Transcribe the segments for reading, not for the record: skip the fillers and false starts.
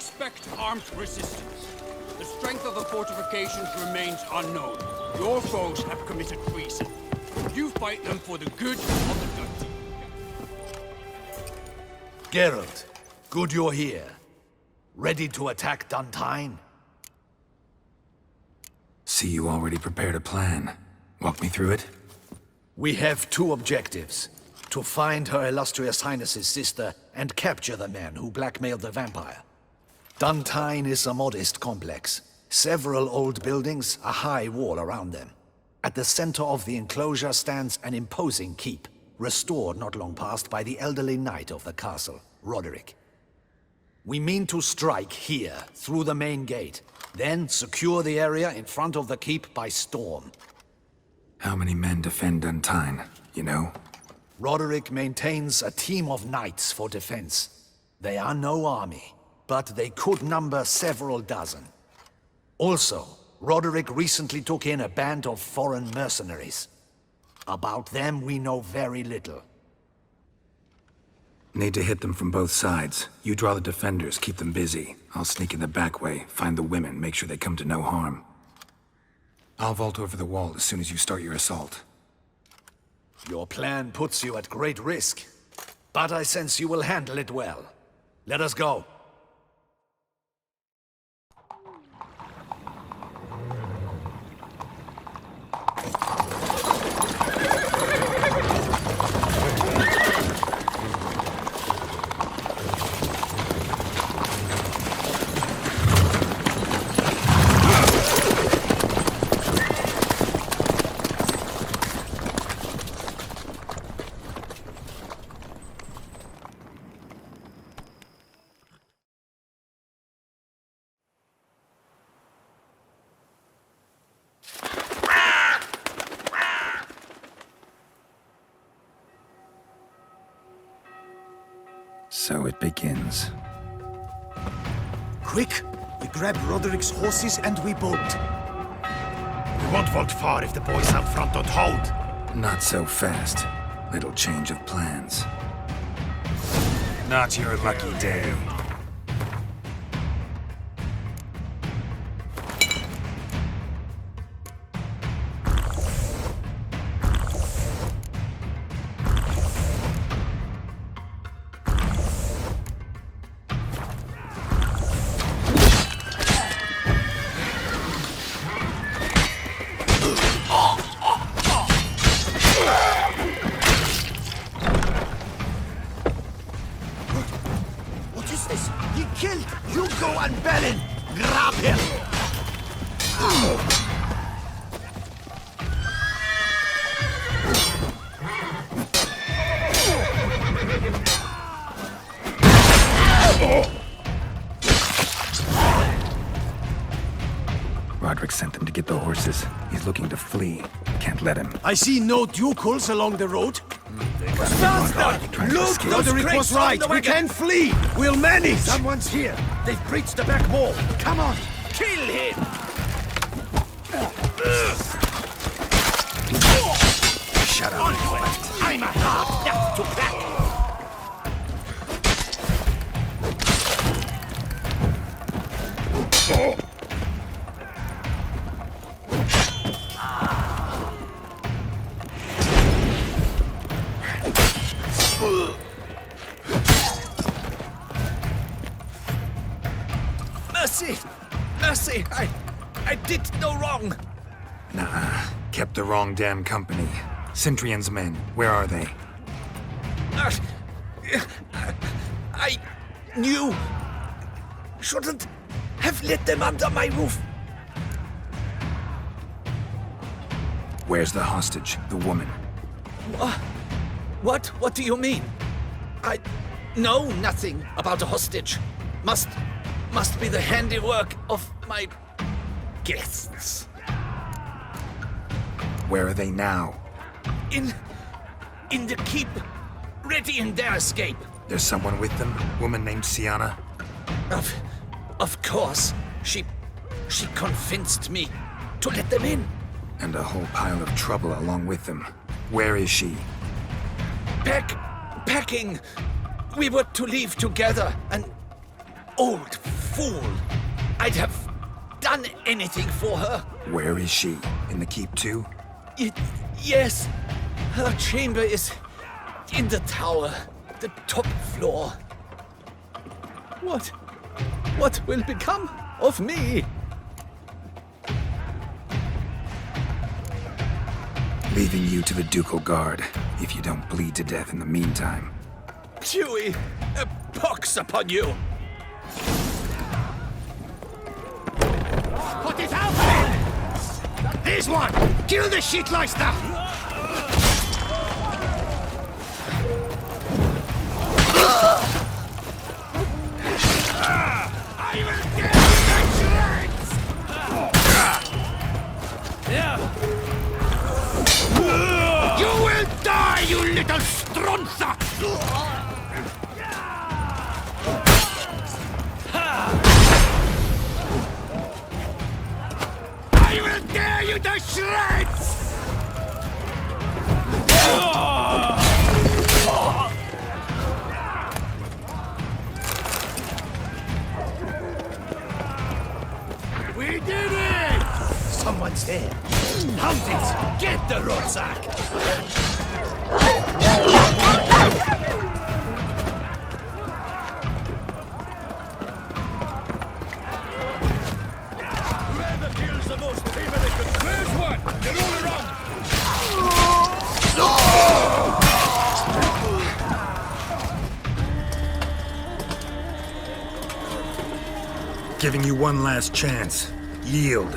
Expect armed resistance. The strength of the fortifications remains unknown. Your foes have committed treason. You fight them for the good of the country. Geralt, good you're here. Ready to attack Duntine? See, you already prepared a plan. Walk me through it. We have two objectives. To find Her Illustrious Highness's sister and capture the man who blackmailed the vampire. Duntine is a modest complex. Several old buildings, a high wall around them. At the center of the enclosure stands an imposing keep, restored not long past by the elderly knight of the castle, Roderick. We mean to strike here, through the main gate, then secure the area in front of the keep by storm. How many men defend Duntine, you know? Roderick maintains a team of knights for defense. They are no army, but they could number several dozen. Also, Roderick recently took in a band of foreign mercenaries. About them we know very little. Need to hit them from both sides. You draw the defenders, keep them busy. I'll sneak in the back way, find the women, make sure they come to no harm. I'll vault over the wall as soon as you start your assault. Your plan puts you at great risk, but I sense you will handle it well. Let us go. So it begins. Quick! We grab Roderick's horses and we bolt. We won't vault far if the boys up front don't hold. Not so fast. Little change of plans. Not your lucky day. Roderick sent them to get the horses. He's looking to flee. Can't let him. I see no ducals along the road. Faster! Look, Roderick was right. We can flee. We'll manage. Someone's here. They've breached the back wall. Come on. Kill him. Shut up. I'm a hard nut to crack. Mercy! Mercy! I did no wrong! Nah, kept the wrong damn company. Centrion's men, where are they? I knew... shouldn't have let them under my roof. Where's the hostage, the woman? What do you mean? I know nothing about a hostage. Must be the handiwork of my guests. Where are they now? In the keep, ready in their escape. There's someone with them? Woman named Sienna? Of course. She convinced me to let them in. And a whole pile of trouble along with them. Where is she? Packing. We were to leave together, and old fool. I'd have done anything for her. Where is she? In the keep too? Yes. Her chamber is in the tower, the top floor. What will become of me? Leaving you to the ducal guard, if you don't bleed to death in the meantime. Chewie, a pox upon you! What is happening? Here's one! Kill the shitleister! I will tear you to shreds! You will die, you little stronza! I will tear you to shreds! We did it! Someone's there. Hound it! Get the rucksack! Whoever kills the most favorite, where's one? They're all around! Giving you one last chance. Yield.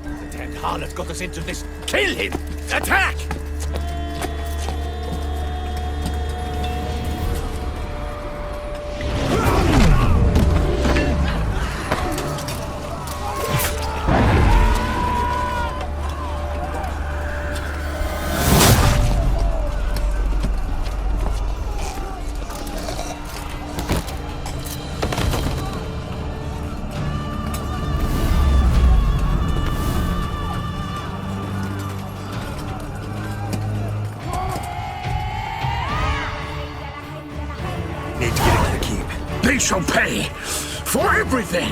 The damned harlot got us into this. Kill him! Attack! Need to get into the keep. They shall pay for everything!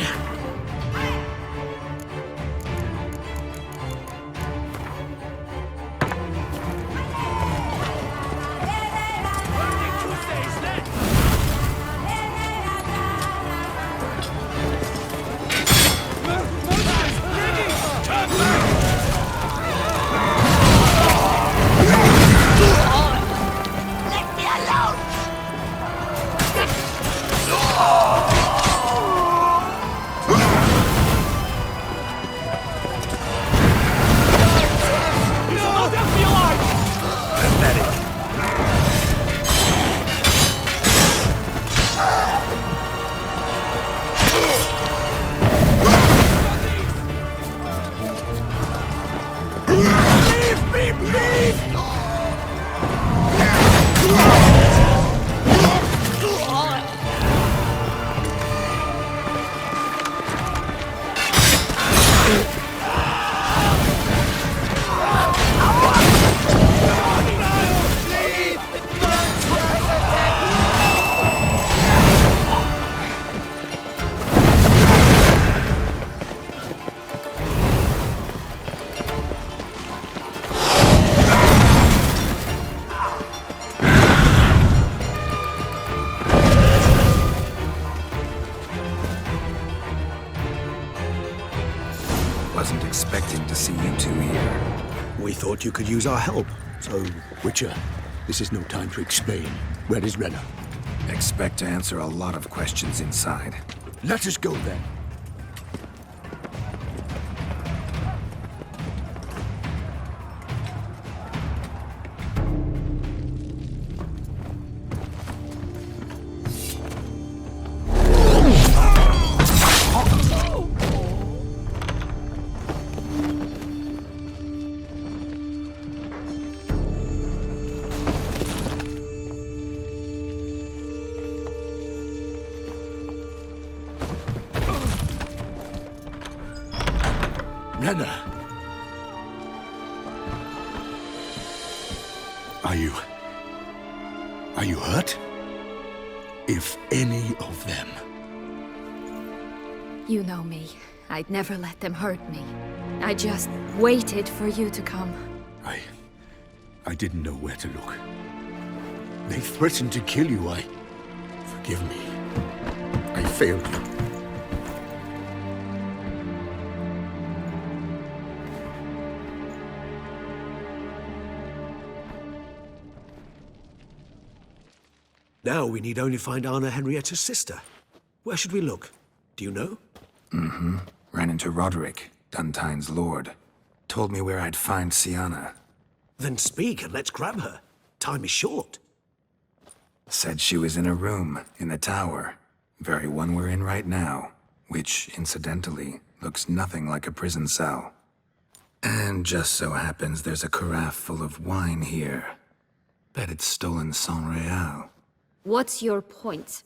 Wasn't expecting to see you two here. We thought you could use our help. So, Witcher, this is no time to explain. Where is Renna? Expect to answer a lot of questions inside. Let us go then. Renna! Are you hurt? If any of them You know me. I'd never let them hurt me. I just waited for you to come. I didn't know where to look. They threatened to kill you. Forgive me. I failed you. Now we need only find Anna Henrietta's sister. Where should we look? Do you know? Ran into Roderick, Duntaine's lord. Told me where I'd find Sienna. Then speak and let's grab her. Time is short. Said she was in a room in the tower. Very one we're in right now. Which, incidentally, looks nothing like a prison cell. And just so happens there's a carafe full of wine here. Bet it's stolen sans real. What's your point?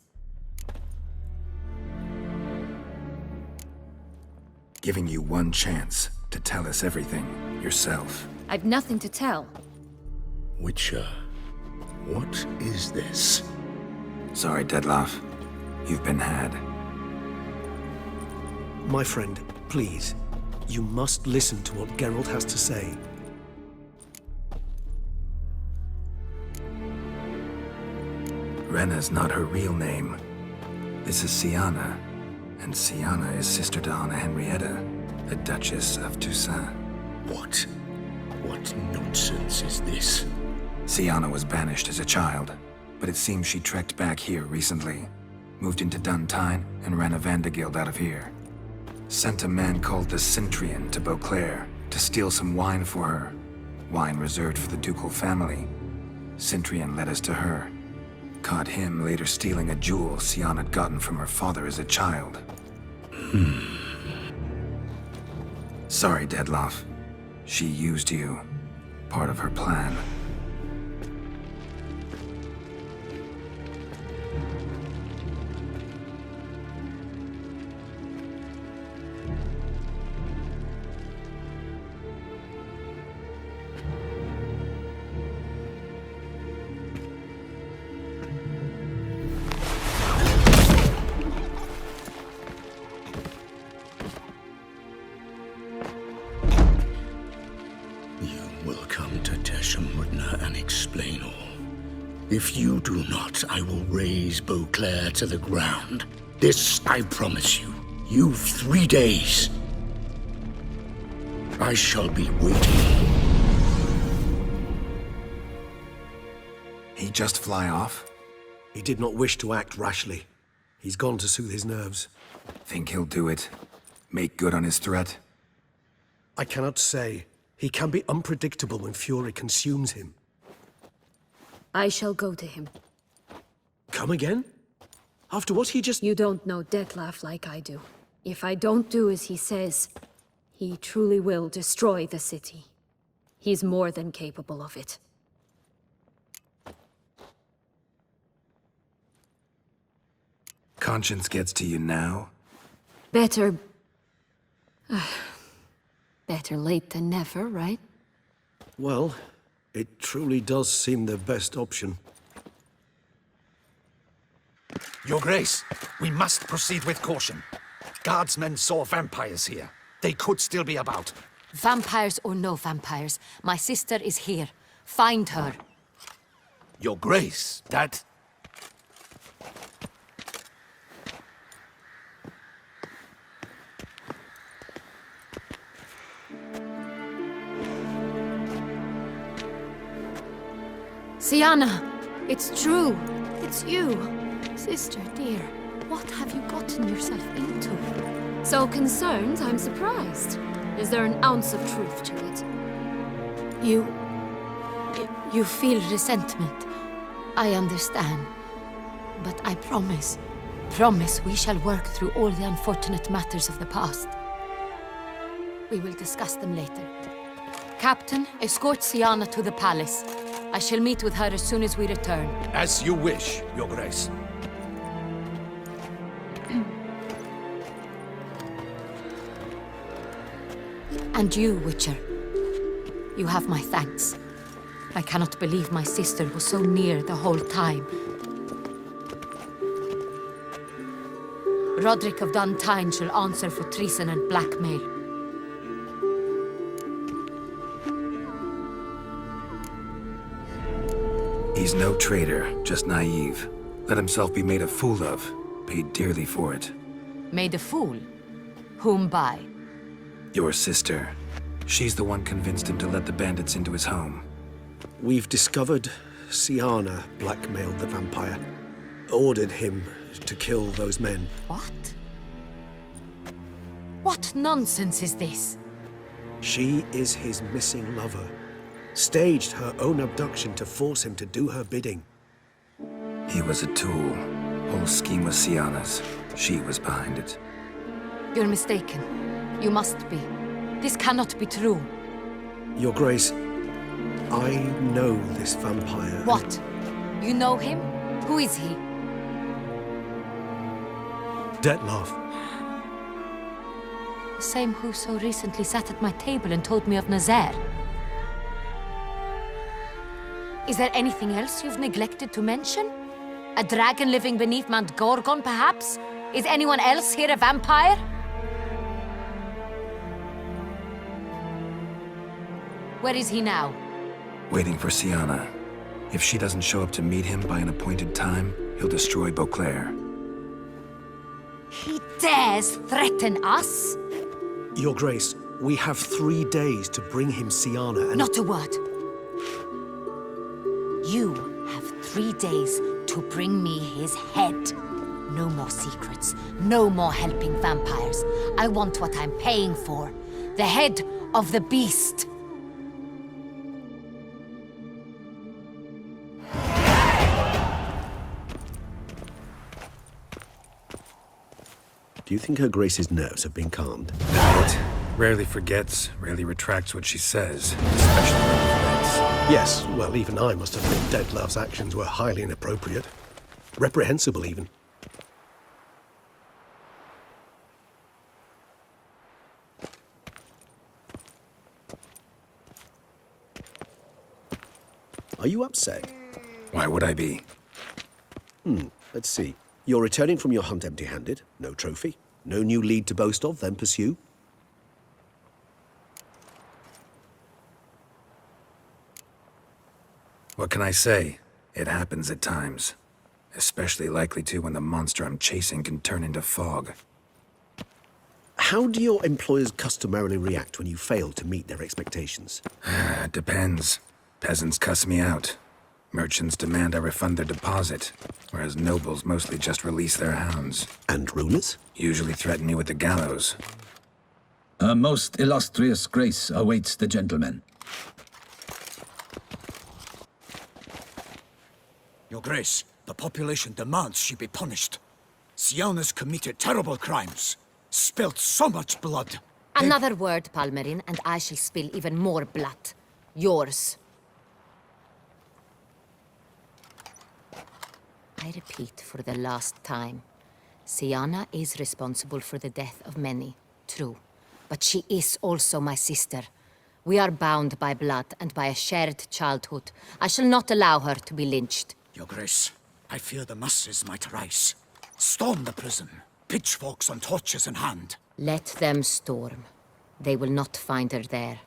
Giving you one chance to tell us everything yourself. I've nothing to tell. Witcher, what is this? Sorry, Dettlaff. You've been had. My friend, please. You must listen to what Geralt has to say. Renna's not her real name. This is Sienna. And Sienna is sister to Anna Henrietta, the Duchess of Toussaint. What nonsense is this? Sienna was banished as a child, but it seems she trekked back here recently. Moved into Duntaine and ran a Vandergild out of here. Sent a man called the Centrian to Beauclair to steal some wine for her. Wine reserved for the ducal family. Centrian led us to her. Caught him later stealing a jewel Sienna had gotten from her father as a child. Sorry, Dettlaff. She used you. Part of her plan. If you do not, I will raze Beauclair to the ground. This I promise you. You've 3 days. I shall be waiting. He just fly off? He did not wish to act rashly. He's gone to soothe his nerves. Think he'll do it? Make good on his threat? I cannot say. He can be unpredictable when fury consumes him. I shall go to him. Come again? After what he just... You don't know Dettlaff like I do. If I don't do as he says, he truly will destroy the city. He's more than capable of it. Conscience gets to you now? Better... better late than never, right? Well, it truly does seem the best option. Your Grace, we must proceed with caution. Guardsmen saw vampires here. They could still be about. Vampires or no vampires, my sister is here. Find her. Your Grace, that... Sienna! It's true! It's you! Sister, dear, what have you gotten yourself into? So concerned, I'm surprised. Is there an ounce of truth to it? You feel resentment. I understand. But I promise we shall work through all the unfortunate matters of the past. We will discuss them later. Captain, escort Sienna to the palace. I shall meet with her as soon as we return. As you wish, Your Grace. And you, Witcher. You have my thanks. I cannot believe my sister was so near the whole time. Roderick of Duntine shall answer for treason and blackmail. He's no traitor, just naive. Let himself be made a fool of. Paid dearly for it. Made a fool? Whom by? Your sister. She's the one convinced him to let the bandits into his home. We've discovered Siana blackmailed the vampire. Ordered him to kill those men. What? What nonsense is this? She is his missing lover. Staged her own abduction to force him to do her bidding. He was a tool. Whole scheme was Siana's. She was behind it. You're mistaken. You must be. This cannot be true. Your Grace, I know this vampire. What? You know him? Who is he? Dettlaff. The same who so recently sat at my table and told me of Nazaire. Is there anything else you've neglected to mention? A dragon living beneath Mount Gorgon, perhaps? Is anyone else here a vampire? Where is he now? Waiting for Siana. If she doesn't show up to meet him by an appointed time, he'll destroy Beauclair. He dares threaten us? Your Grace, we have 3 days to bring him Siana and... Not a word. You have 3 days to bring me his head. No more secrets. No more helping vampires. I want what I'm paying for. The head of the beast. Do you think Her Grace's nerves have been calmed? It rarely forgets, rarely retracts what she says, especially when it offends. Yes, well, even I must admit Dettlaff's actions were highly inappropriate. Reprehensible, even. Are you upset? Why would I be? Let's see. You're returning from your hunt empty-handed. No trophy. No new lead to boast of, then pursue. What can I say? It happens at times. Especially likely to when the monster I'm chasing can turn into fog. How do your employers customarily react when you fail to meet their expectations? It depends. Peasants cuss me out. Merchants demand I refund their deposit, whereas nobles mostly just release their hounds. And rulers? Usually threaten me with the gallows. Her most illustrious grace awaits the gentleman. Your Grace, the population demands she be punished. Siana's committed terrible crimes. Spilt so much blood. Another word, Palmerin, and I shall spill even more blood. Yours. I repeat for the last time. Siana is responsible for the death of many, true. But she is also my sister. We are bound by blood and by a shared childhood. I shall not allow her to be lynched. Your Grace, I fear the masses might rise. Storm the prison, pitchforks and torches in hand. Let them storm. They will not find her there.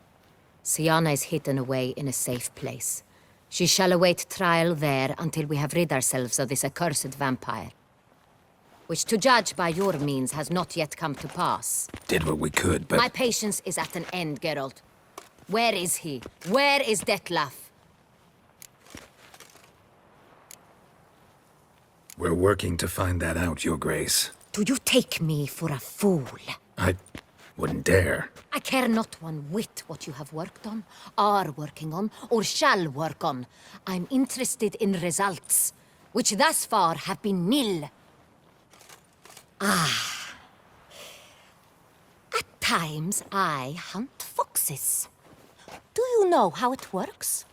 Siana is hidden away in a safe place. She shall await trial there until we have rid ourselves of this accursed vampire. Which, to judge by your means, has not yet come to pass. Did what we could, but... My patience is at an end, Geralt. Where is he? Where is Dettlaff? We're working to find that out, Your Grace. Do you take me for a fool? I wouldn't dare. I care not one whit what you have worked on, are working on, or shall work on. I'm interested in results, which thus far have been nil. At times, I hunt foxes. Do you know how it works?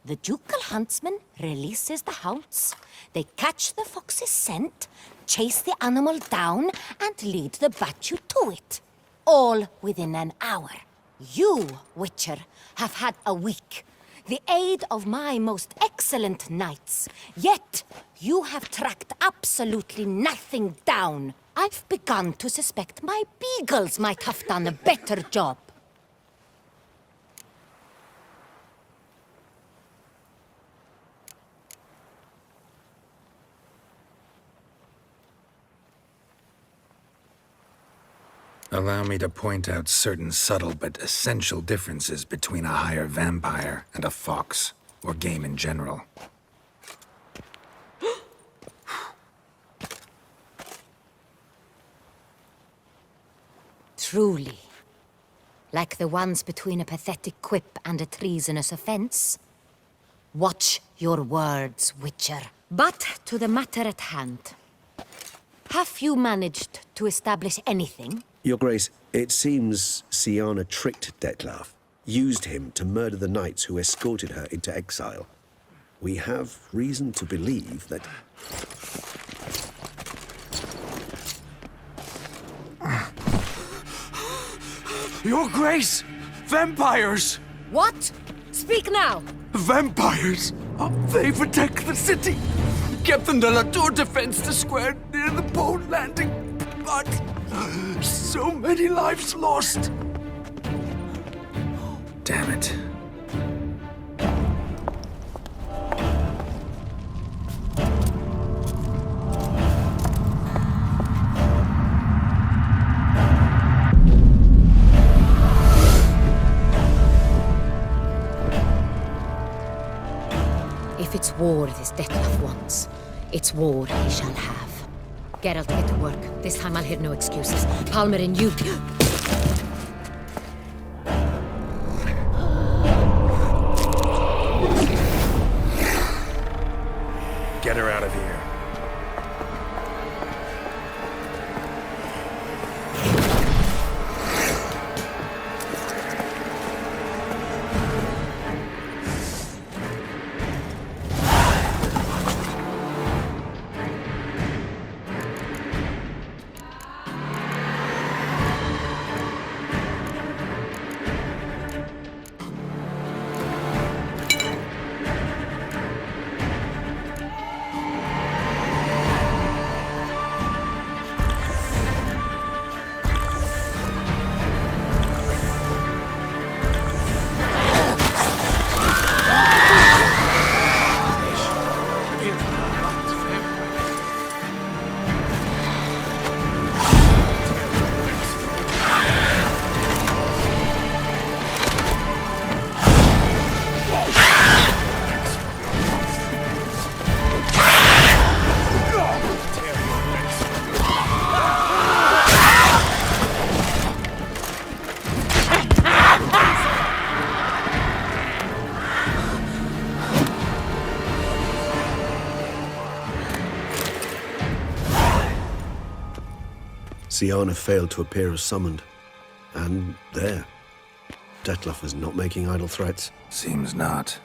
The ducal huntsman releases the hounds. They catch the fox's scent, chase the animal down, and lead the battue to it. All within an hour. You, Witcher, have had a week. The aid of my most excellent knights. Yet, you have tracked absolutely nothing down. I've begun to suspect my beagles might have done a better job. Allow me to point out certain subtle but essential differences between a higher vampire and a fox, or game in general. Truly. Like the ones between a pathetic quip and a treasonous offense. Watch your words, Witcher. But to the matter at hand. Have you managed to establish anything? Your Grace, it seems Siana tricked Detlef, used him to murder the knights who escorted her into exile. We have reason to believe that... Your Grace! Vampires! What? Speak now! Vampires! They protect the city! Captain de la Tour defends the square near the boat landing, but so many lives lost! Damn it. If it's war this Detlef wants, it's war he shall have. Geralt, get to work. This time I'll hear no excuses. Palmer and you... Get her out of here. Siana failed to appear as summoned. And there. Detlef is not making idle threats. Seems not.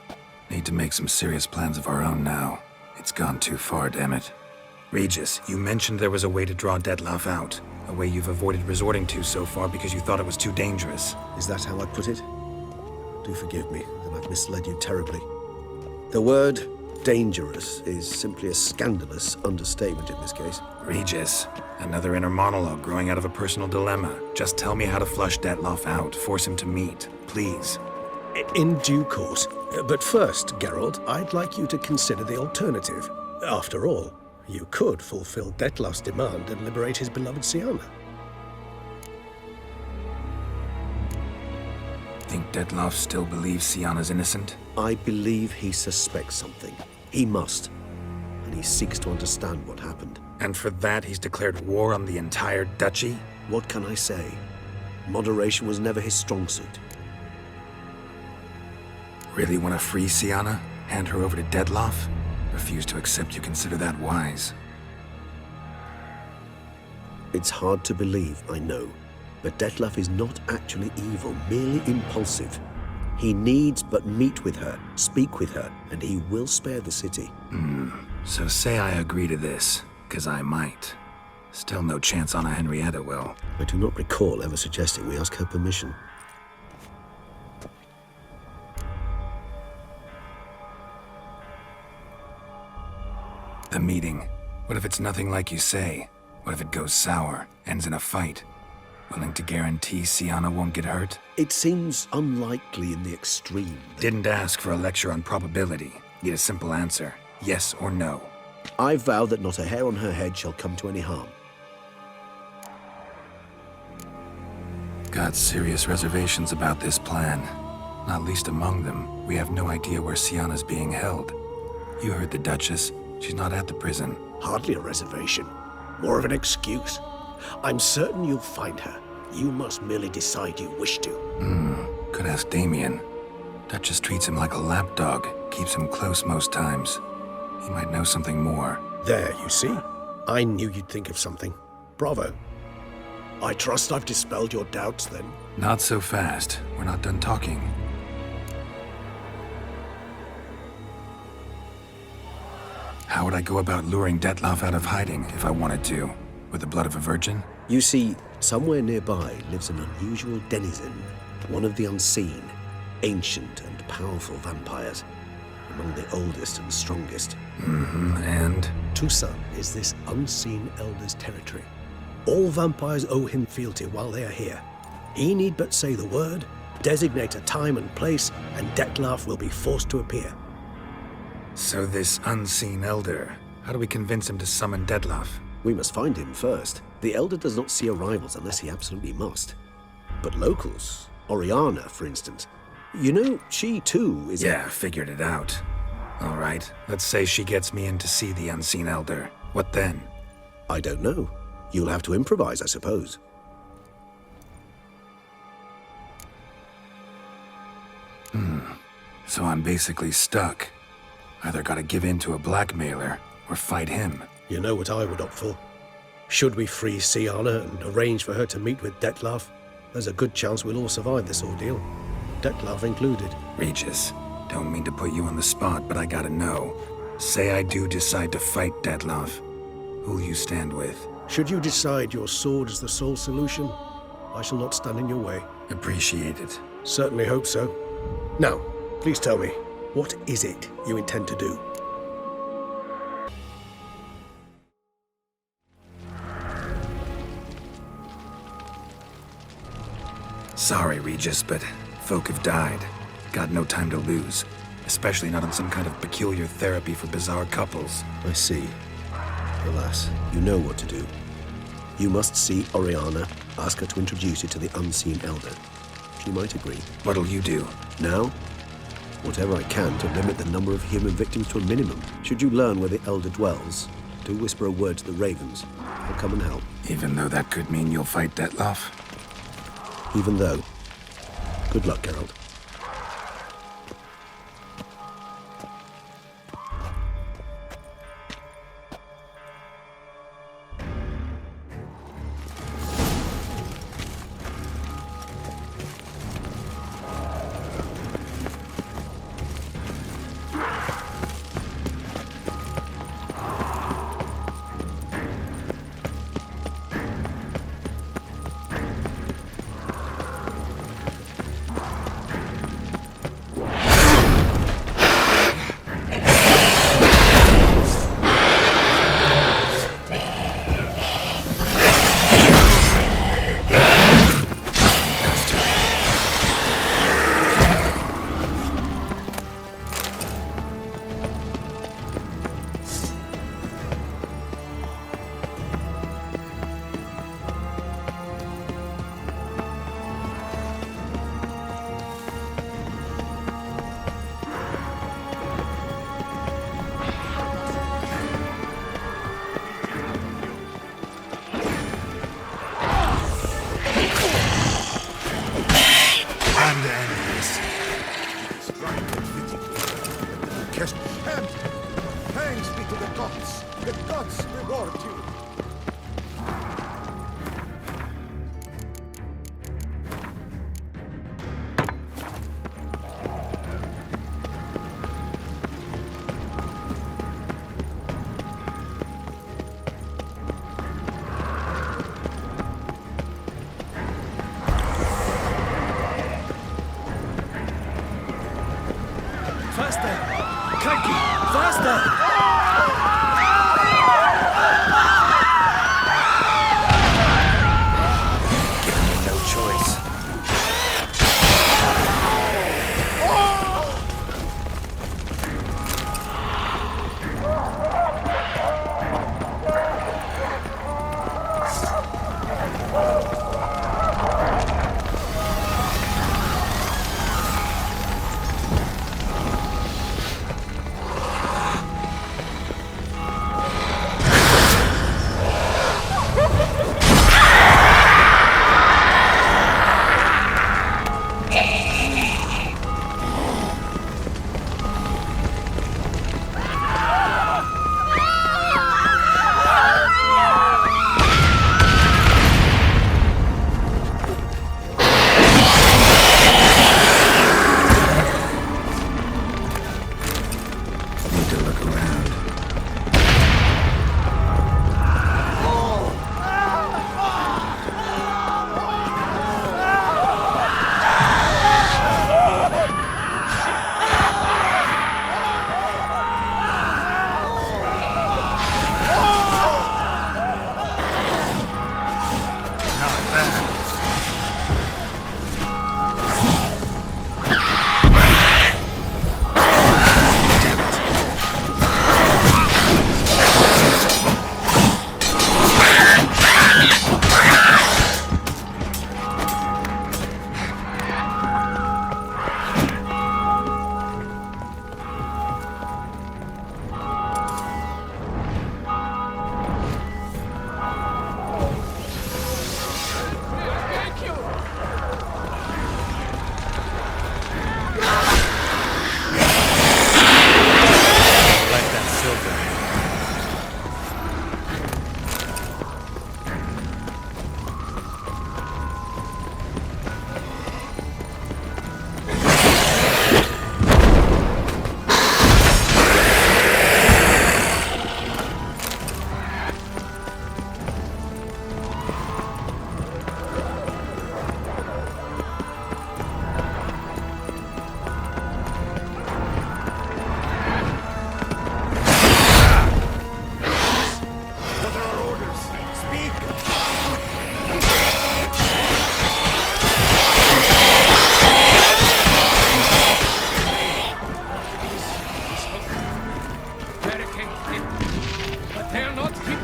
Need to make some serious plans of our own now. It's gone too far, damn it. Regis, you mentioned there was a way to draw Detlef out. A way you've avoided resorting to so far because you thought it was too dangerous. Is that how I put it? Do forgive me that I've misled you terribly. The word dangerous is simply a scandalous understatement in this case. Regis, another inner monologue growing out of a personal dilemma. Just tell me how to flush Detlef out, force him to meet, please. In due course. But first, Geralt, I'd like you to consider the alternative. After all, you could fulfill Detlef's demand and liberate his beloved Siana. Think Detlef still believes Siana's innocent? I believe he suspects something. He must. And he seeks to understand what happened. And for that, he's declared war on the entire duchy? What can I say? Moderation was never his strong suit. Really want to free Siana? Hand her over to Detlef? Refuse to accept you consider that wise. It's hard to believe, I know. But Detlef is not actually evil, merely impulsive. He needs but meet with her, speak with her, and he will spare the city. So say I agree to this, 'cause I might. Still no chance Anna Henrietta will. I do not recall ever suggesting we ask her permission. The meeting. What if it's nothing like you say? What if it goes sour, ends in a fight? Willing to guarantee Sienna won't get hurt? It seems unlikely in the extreme. Didn't ask for a lecture on probability. Need a simple answer. Yes or no. I vow that not a hair on her head shall come to any harm. Got serious reservations about this plan. Not least among them, we have no idea where Sienna's being held. You heard the Duchess. She's not at the prison. Hardly a reservation. More of an excuse. I'm certain you'll find her. You must merely decide you wish to. Could ask Damien. Duchess treats him like a lapdog. Keeps him close most times. He might know something more. There, you see? I knew you'd think of something. Bravo. I trust I've dispelled your doubts, then. Not so fast. We're not done talking. How would I go about luring Detloff out of hiding if I wanted to? With the blood of a virgin? You see, somewhere nearby lives an unusual denizen, one of the unseen, ancient and powerful vampires, among the oldest and strongest. And? Toussaint is this unseen elder's territory. All vampires owe him fealty while they are here. He need but say the word, designate a time and place, and Detloff will be forced to appear. So this unseen elder, how do we convince him to summon Detloff? We must find him first. The elder does not see arrivals unless he absolutely must. But locals, Oriana, for instance, you know, she too is... Yeah, figured it out. All right, let's say she gets me in to see the unseen elder. What then? I don't know. You'll have to improvise, I suppose. So I'm basically stuck. Either gotta give in to a blackmailer, or fight him. You know what I would opt for. Should we free Sienna and arrange for her to meet with Detloff, there's a good chance we'll all survive this ordeal. Detloff included. Regis, don't mean to put you on the spot, but I gotta know. Say I do decide to fight Detloff. Who'll you stand with? Should you decide your sword is the sole solution, I shall not stand in your way. Appreciate it. Certainly hope so. Now, please tell me, what is it you intend to do? Sorry, Regis, but folk have died. Got no time to lose. Especially not on some kind of peculiar therapy for bizarre couples. I see. Alas, you know what to do. You must see Oriana, ask her to introduce you to the unseen elder. She might agree. What'll you do? Now, whatever I can to limit the number of human victims to a minimum. Should you learn where the elder dwells, do whisper a word to the ravens. I'll come and help. Even though that could mean you'll fight Detloff? Even though. Good luck, Geralt. Fangs be to the gods. The gods reward you.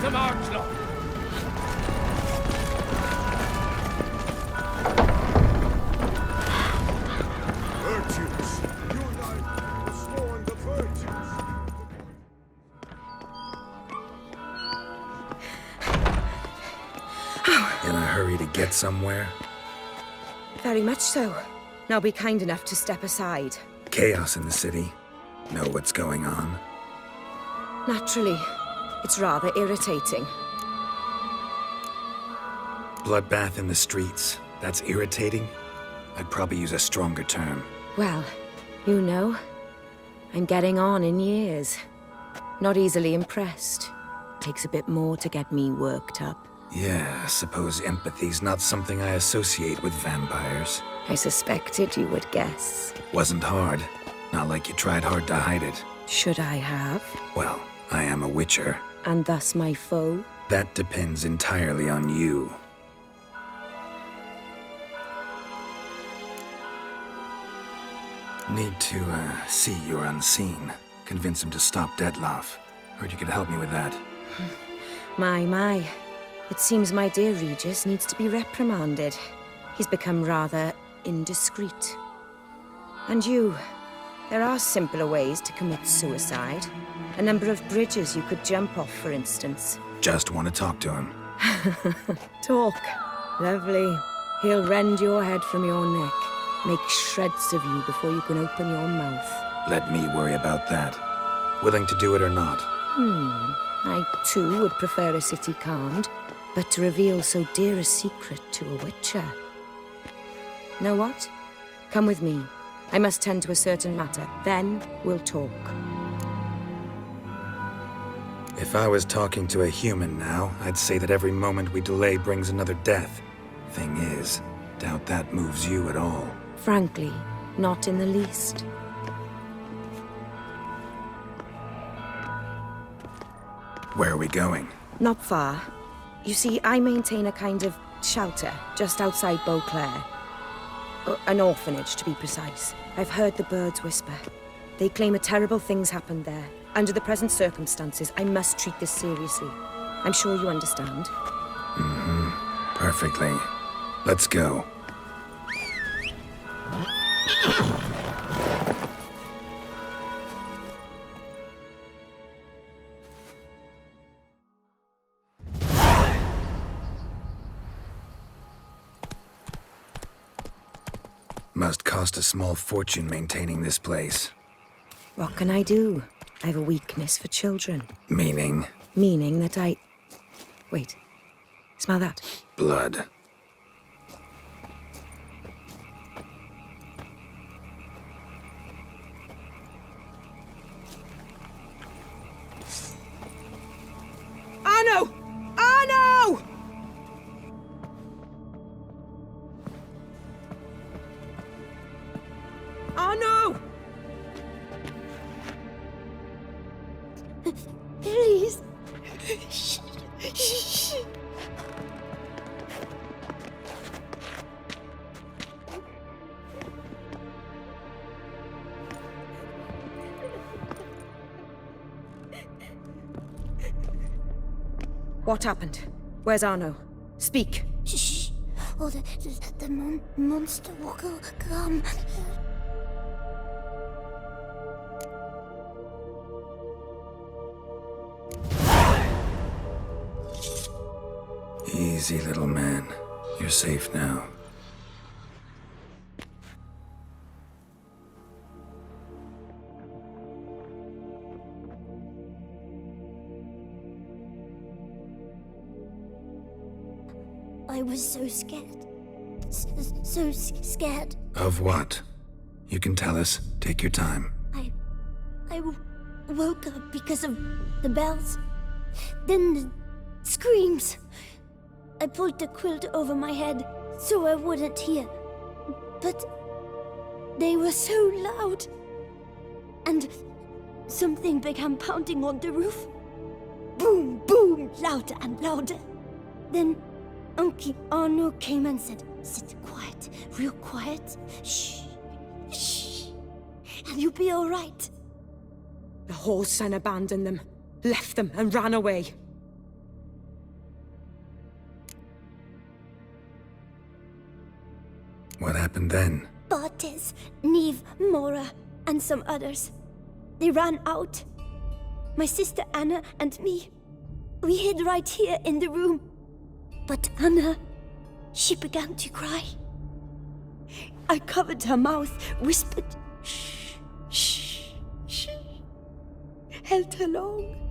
the march, lord. Virtues! Unite! Scorn the virtues! In a hurry to get somewhere? Very much so. Now be kind enough to step aside. Chaos in the city. Know what's going on? Naturally. It's rather irritating. Bloodbath in the streets. That's irritating? I'd probably use a stronger term. Well, you know, I'm getting on in years. Not easily impressed. Takes a bit more to get me worked up. Yeah, I suppose empathy's not something I associate with vampires. I suspected you would guess. Wasn't hard. Not like you tried hard to hide it. Should I have? Well, I am a witcher. And thus my foe? That depends entirely on you. Need to, see you're unseen. Convince him to stop Detloff. Heard you could help me with that. My. It seems my dear Regis needs to be reprimanded. He's become rather indiscreet. And you, there are simpler ways to commit suicide. A number of bridges you could jump off, for instance. Just want to talk to him. Talk. Lovely. He'll rend your head from your neck. Make shreds of you before you can open your mouth. Let me worry about that. Willing to do it or not? I too would prefer a city calmed, but to reveal so dear a secret to a witcher. Know what? Come with me. I must tend to a certain matter. Then we'll talk. If I was talking to a human now, I'd say that every moment we delay brings another death. Thing is, doubt that moves you at all. Frankly, not in the least. Where are we going? Not far. You see, I maintain a kind of shelter just outside Beauclair. An orphanage, to be precise. I've heard the birds whisper. They claim a terrible thing's happened there. Under the present circumstances, I must treat this seriously. I'm sure you understand. Perfectly. Let's go. Must cost a small fortune maintaining this place. What can I do? I have a weakness for children. Meaning? Meaning that I... Wait. Smell that? Blood. Arno! Arno! Arno! Please. What happened? Where's Arno? Speak. Shh. Oh, the monster will come. Easy, little man. You're safe now. I was so scared. So scared. Of what? You can tell us. Take your time. I woke up because of the bells. Then the screams. I pulled the quilt over my head so I wouldn't hear. But they were so loud. And something began pounding on the roof. Boom, boom, louder and louder. Then Uncle Arno came and said, "Sit quiet, real quiet. Shh, shh, and you'll be all right." The whole son abandoned them, left them and ran away. happened then? Bartes, Neve, Mora, and some others. They ran out. My sister Anna and me, we hid right here in the room. But Anna, she began to cry. I covered her mouth, whispered, shh, shh, shh. Held her long,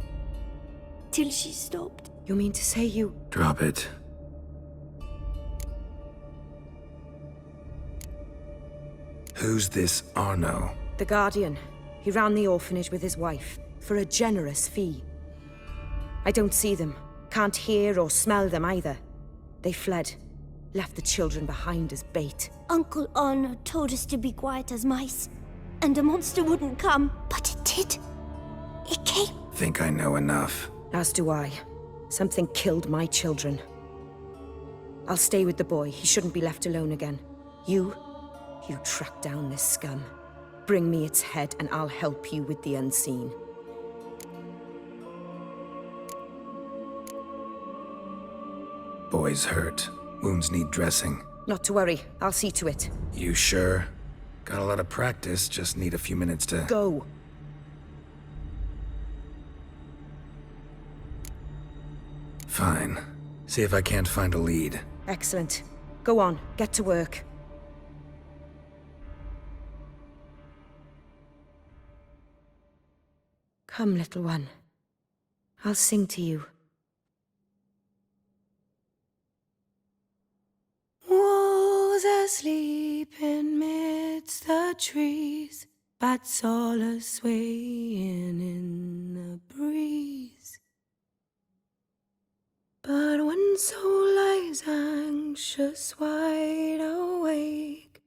till she stopped. You mean to say you... Drop it. Who's this Arno? The Guardian. He ran the orphanage with his wife, for a generous fee. I don't see them. Can't hear or smell them either. They fled. Left the children behind as bait. Uncle Arno told us to be quiet as mice, and the monster wouldn't come, but it did. It came. Think I know enough. As do I. Something killed my children. I'll stay with the boy. He shouldn't be left alone again. You track down this scum. Bring me its head and I'll help you with the unseen. Boy's hurt. Wounds need dressing. Not to worry. I'll see to it. You sure? Got a lot of practice, just need a few minutes to... Go. Fine. See if I can't find a lead. Excellent. Go on. Get to work. Come, little one. I'll sing to you. Wolves asleep in midst the trees, bats all a-swaying in the breeze. But one soul lies anxious, wide awake,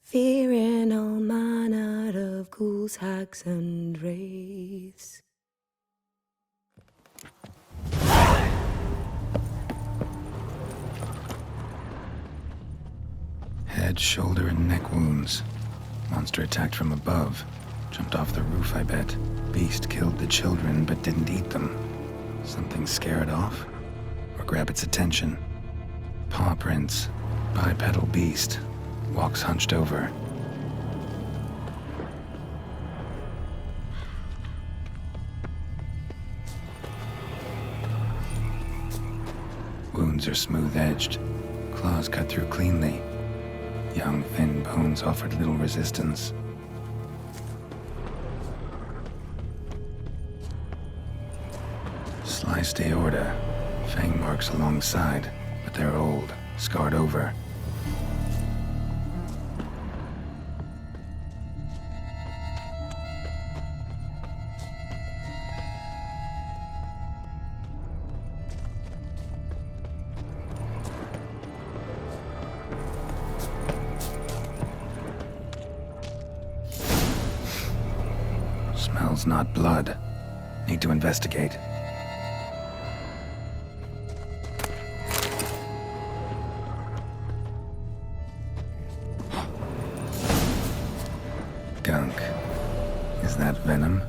fearing all manner of ghouls, hags, and wraiths. Head, shoulder, and neck wounds. Monster attacked from above. Jumped off the roof, I bet. Beast killed the children, but didn't eat them. Something scare it off? Or grab its attention? Paw prints. Bipedal beast. Walks hunched over. Wounds are smooth-edged. Claws cut through cleanly. Young, thin bones offered little resistance. Sliced aorta. Fang marks alongside, but they're old, scarred over. Smells not blood. Need to investigate. Gunk. Is that venom?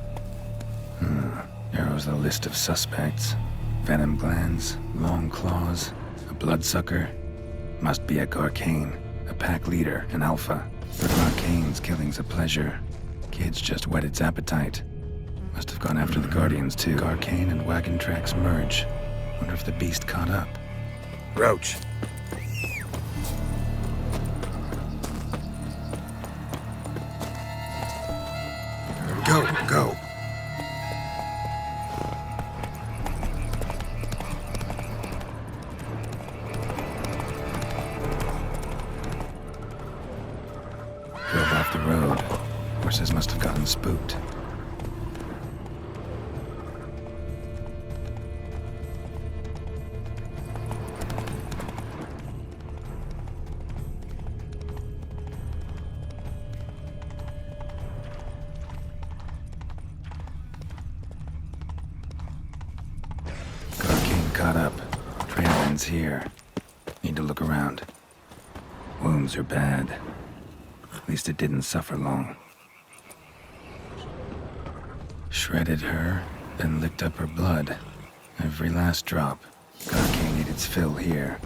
Narrows the list of suspects. Venom glands, long claws, a bloodsucker. Must be a Garcane, a pack leader, an alpha. For Garcane's killing's a pleasure. Kids just whet its appetite. Must have gone after the Guardians too. Garcane and wagon tracks merge. Wonder if the beast caught up. Roach. Go, go. Drove off the road. Horses must have gotten spooked. Caught up. Trail ends here. Need to look around. Wounds are bad. At least it didn't suffer long. Shredded her, then licked up her blood. Every last drop. Garcane ate its fill here.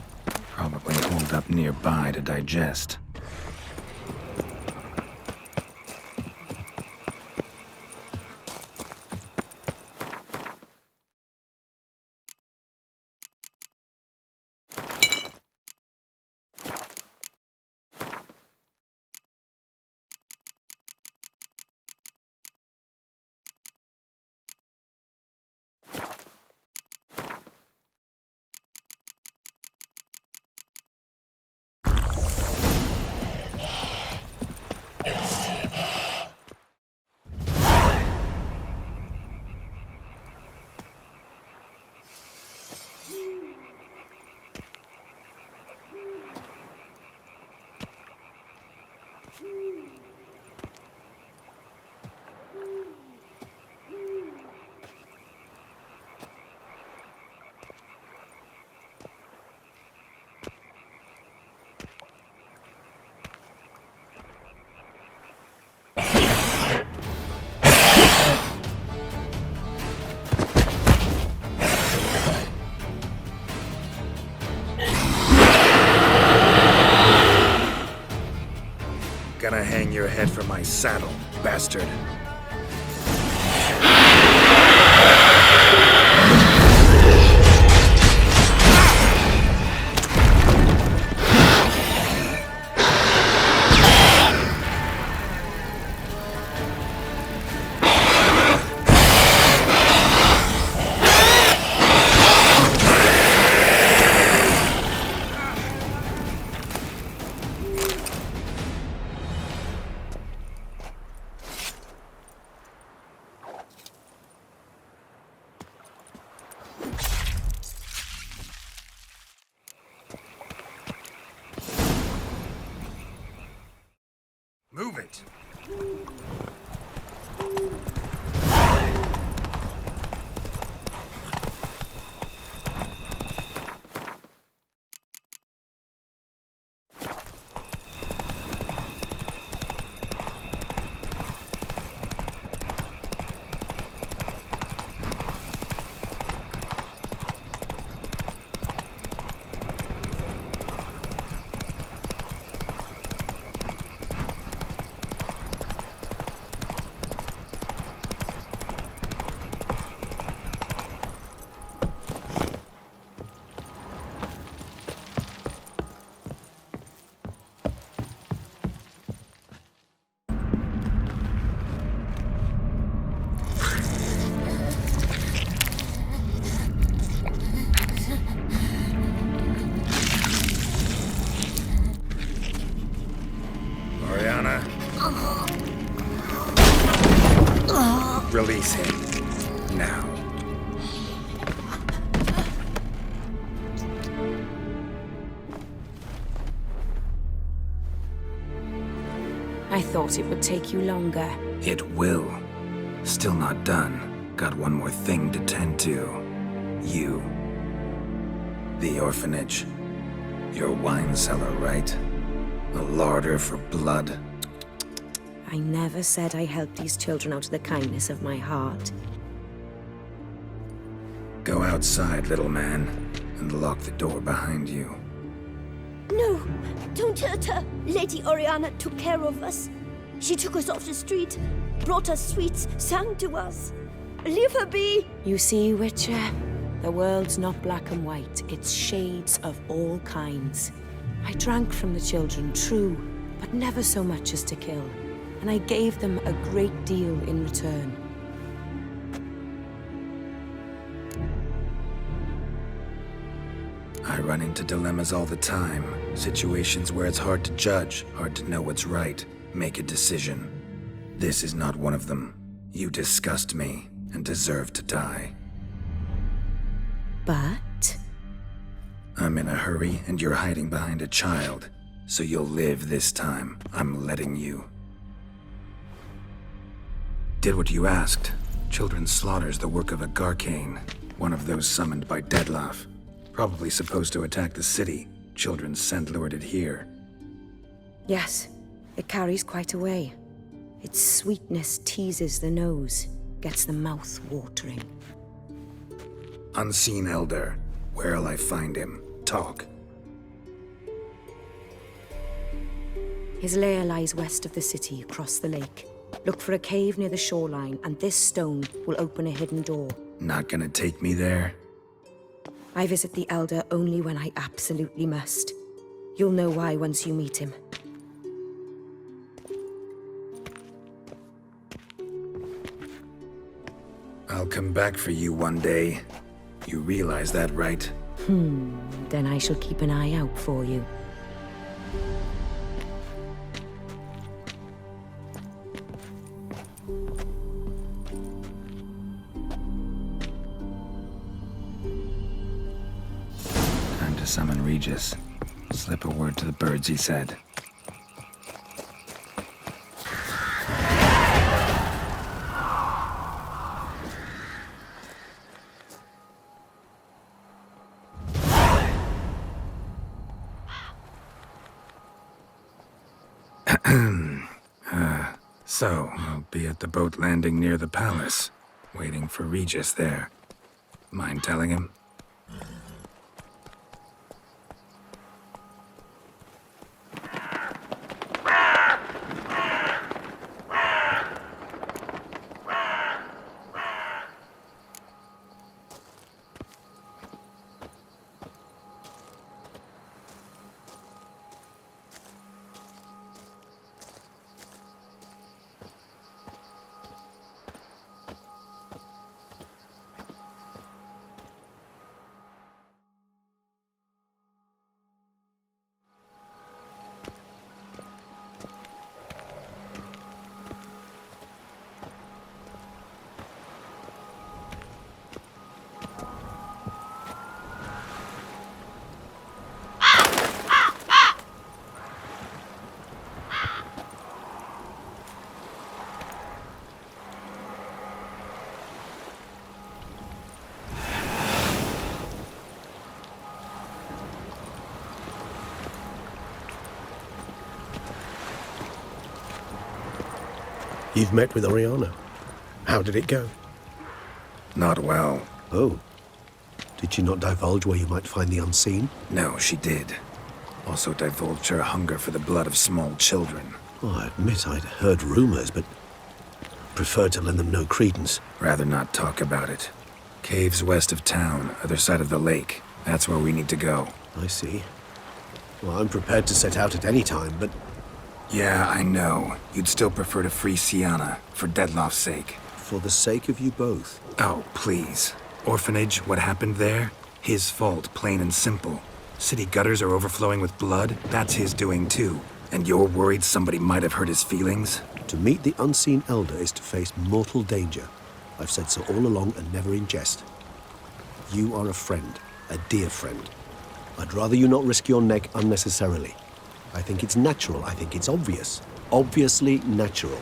Probably holed up nearby to digest. your head from my saddle, bastard. Move it! Release him. Now. I thought it would take you longer. It will. Still not done. Got one more thing to tend to. You. The orphanage. Your wine cellar, right? A larder for blood. I never said I helped these children out of the kindness of my heart. Go outside, little man, and lock the door behind you. No, don't hurt her. Lady Oriana took care of us. She took us off the street, brought us sweets, sang to us. Leave her be. You see, Witcher? The world's not black and white. It's shades of all kinds. I drank from the children, true, but never so much as to kill. And I gave them a great deal in return. I run into dilemmas all the time. Situations where it's hard to judge, hard to know what's right, make a decision. This is not one of them. You disgust me and deserve to die. But? I'm in a hurry and you're hiding behind a child. So you'll live this time. I'm letting you. Did what you asked. Children's slaughter's the work of a Garcane, one of those summoned by Dettlaff. Probably supposed to attack the city. Children's scent lured it here. Yes, it carries quite a way. Its sweetness teases the nose, gets the mouth watering. Unseen Elder. Where'll I find him? Talk. His lair lies west of the city, across the lake. Look for a cave near the shoreline, and this stone will open a hidden door. Not gonna take me there? I visit the Elder only when I absolutely must. You'll know why once you meet him. I'll come back for you one day. You realize that, right? Then I shall keep an eye out for you. Time to summon Regis. Slip a word to the birds, he said. So, I'll be at the boat landing near the palace, waiting for Regis there. Mind telling him? You've met with Oriana. How did it go? Not well. Oh. Did she not divulge where you might find the unseen? No, she did. Also divulged her hunger for the blood of small children. Oh, I admit I'd heard rumors, but preferred to lend them no credence. Rather not talk about it. Caves west of town, other side of the lake. That's where we need to go. I see. Well, I'm prepared to set out at any time, but... Yeah, I know. You'd still prefer to free Sienna, for Dettlaff's sake. For the sake of you both. Oh, please. Orphanage, what happened there? His fault, plain and simple. City gutters are overflowing with blood. That's his doing too. And you're worried somebody might have hurt his feelings? To meet the unseen elder is to face mortal danger. I've said so all along and never in jest. You are a friend, a dear friend. I'd rather you not risk your neck unnecessarily. I think it's natural, I think it's obvious. Obviously natural.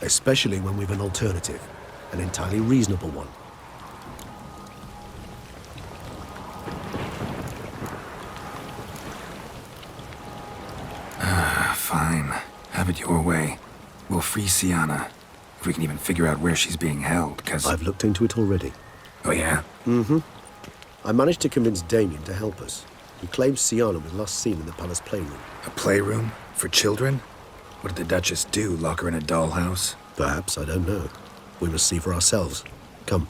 Especially when we've an alternative. An entirely reasonable one. Fine. Have it your way. We'll free Sienna. If we can even figure out where she's being held, because... I've looked into it already. Oh, yeah? Mm-hmm. I managed to convince Damien to help us. He claims Sienna was last seen in the palace playroom. A playroom? For children? What did the Duchess do? Lock her in a dollhouse? Perhaps, I don't know. We must see for ourselves. Come.